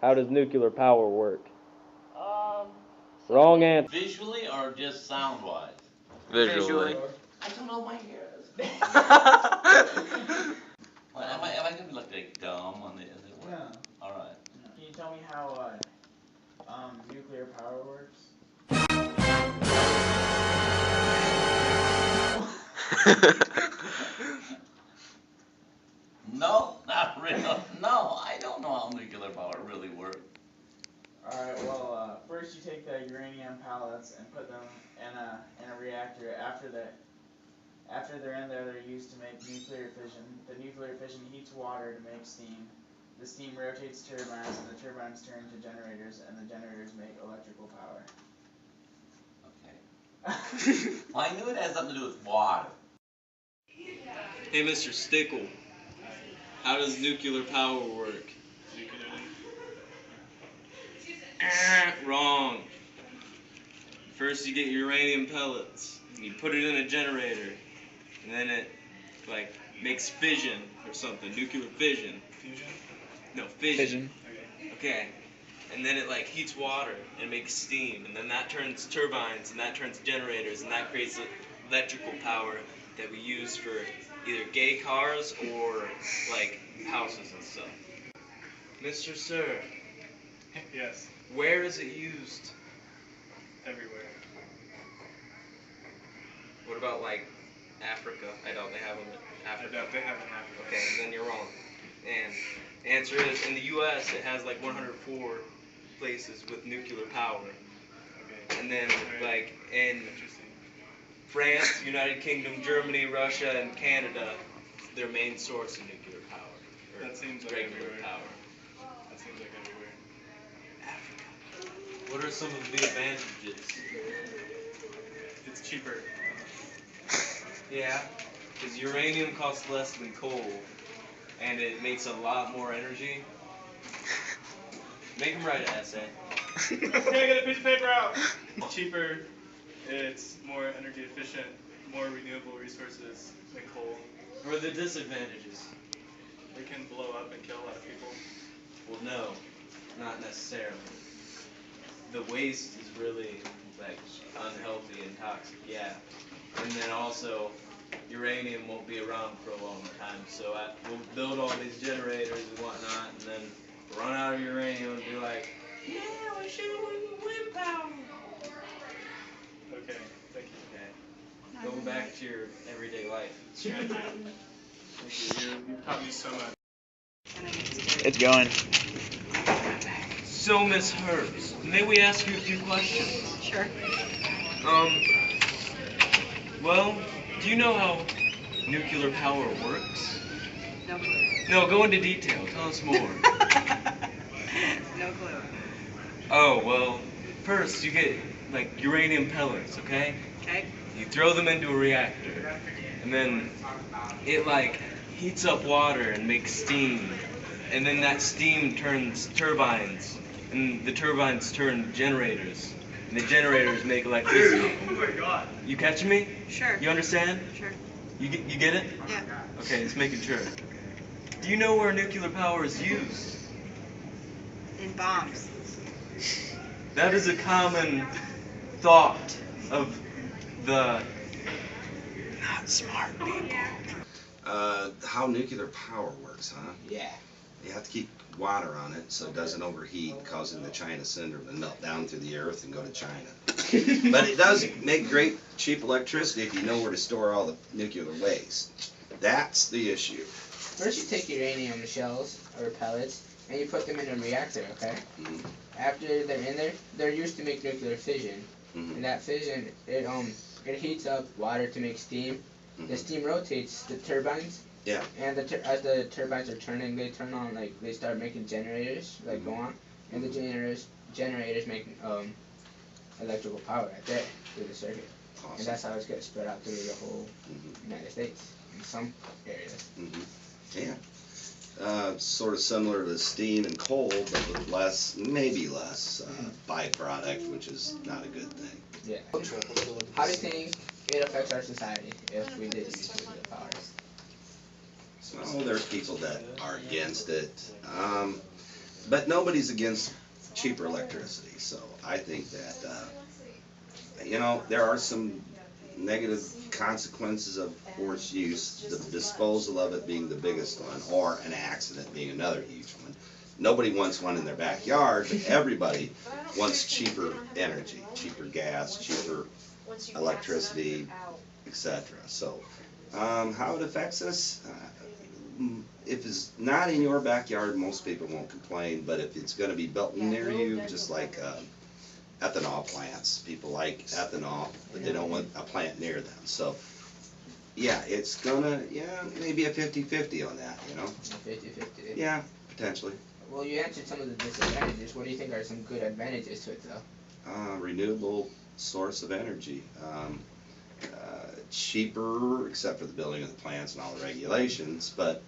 How does nuclear power work? Um. Wrong answer. Visually or just sound-wise? Visually. I don't know my ears. Well, am I gonna be like dumb on the? No. All right. Can you tell me how nuclear power works? No, not really. No, I don't know how nuclear power really works. Alright, well, first you take the uranium pellets and put them in a reactor. After they're in there, they're used to make nuclear fission. The nuclear fission heats water to make steam. The steam rotates turbines, and the turbines turn to generators, and the generators make electrical power. Okay. Well, I knew it had something to do with water. Hey, Mr. Stickle. How does nuclear power work? Wrong. First you get uranium pellets, and you put it in a generator, and then it, like, makes fission or something, nuclear fission. Fusion? No, fission. Okay. And then it, like, heats water and makes steam, and then that turns turbines, and that turns generators, and that creates electrical power that we use for either gay cars or, like, houses and stuff. Mr. Sir. Yes. Where is it used? Everywhere. What about, like, Africa? I doubt they have them in Africa. I doubt they have in Africa. Okay, then you're wrong. And the answer is, in the U.S., it has, like, 104 places with nuclear power. Okay. And then, Right. like, in Interesting. France, United Kingdom, Germany, Russia, and Canada, their main source of nuclear power. Or That seems like regular everywhere. power. That seems like everywhere. Africa. What are some of the advantages? It's cheaper. Yeah, because uranium costs less than coal, and it makes a lot more energy. Make them write an essay. Can I get a piece of paper out? It's cheaper. It's more energy efficient. More renewable resources than coal. What are the disadvantages? It can blow up and kill a lot of people. Well, no, not necessarily. The waste is really, like, unhealthy and toxic, yeah. And then also, uranium won't be around for a long time, so we'll build all these generators and whatnot, and then run out of uranium and be like, yeah, we should have went with wind power. Okay, thank you. Okay, go back to your everyday life. Thank you. You've taught me so much. It's going. So, Miss Herbs, may we ask you a few questions? Sure. Well, do you know how nuclear power works? No clue. No, go into detail. Tell us more. No clue. Oh, well, first you get, like, uranium pellets, okay? Okay. You throw them into a reactor, and then it, like, heats up water and makes steam, and then that steam turns turbines, and the turbines turn generators, and the generators make electricity. Oh my god. You catching me? Sure. You understand? Sure. You get it? Yeah. Okay, just making sure. Do you know where nuclear power is used? In bombs. That is a common thought of the not smart people. How nuclear power works, huh? Yeah. You have to keep water on it so it doesn't overheat, causing the China syndrome to melt down through the earth and go to China. But it does make great cheap electricity if you know where to store all the nuclear waste. That's the issue. First you take uranium shells or pellets and you put them in a reactor, okay? Mhm. After they're in there, they're used to make nuclear fission. Mhm. And that fission, it heats up water to make steam. The Mhm. steam rotates the turbines. Yeah. And as the turbines are turning, they turn on, like, they start making generators, like, go on. And the generators make electrical power right there through the circuit. Awesome. And that's how it's gets spread out through the whole Mhm. United States in some areas. Mhm. Yeah. Sort of similar to steam and coal, but with less, maybe less byproduct, which is not a good thing. Yeah. How do you think it affects our society if we did use nuclear power? So there's people that are against it. but nobody's against cheaper electricity, so I think that, there are some negative consequences of forced use, the disposal of it being the biggest one, or an accident being another huge one. Nobody wants one in their backyard, but everybody wants cheaper energy, cheaper gas, cheaper electricity, etc. So, how it affects us, if it's not in your backyard, most people won't complain, but if it's going to be built near you, just like ethanol plants, people like ethanol, but they don't want a plant near them. So, yeah, it's gonna, maybe a 50-50 on that, 50-50. Yeah, potentially. Well, you answered some of the disadvantages. What do you think are some good advantages to it, though? Renewable source of energy. Cheaper, except for the building of the plants and all the regulations, but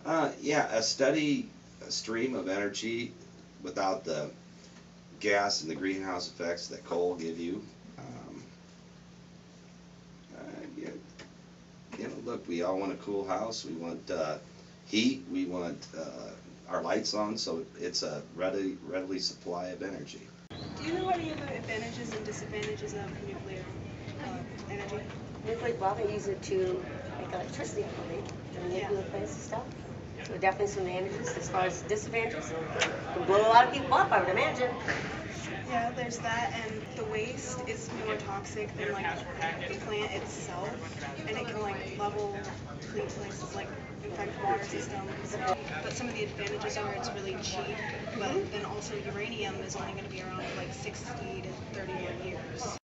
a steady stream of energy without the gas and the greenhouse effects that coal give you. Look, we all want a cool house. We want heat. We want our lights on, so it's a readily supply of energy. Do you know any of the advantages and disadvantages of nuclear energy? Nuclear, well, they use it to make electricity, I believe, the nuclear plants and stuff. So definitely some advantages. As far as disadvantages, it can blow a lot of people up, I would imagine. Yeah, there's that, and the waste is more toxic than like the plant itself, and it can like level clean places, like infect water systems. But some of the advantages are it's really cheap, but then also uranium is only going to be around for like 60 to 30 more years.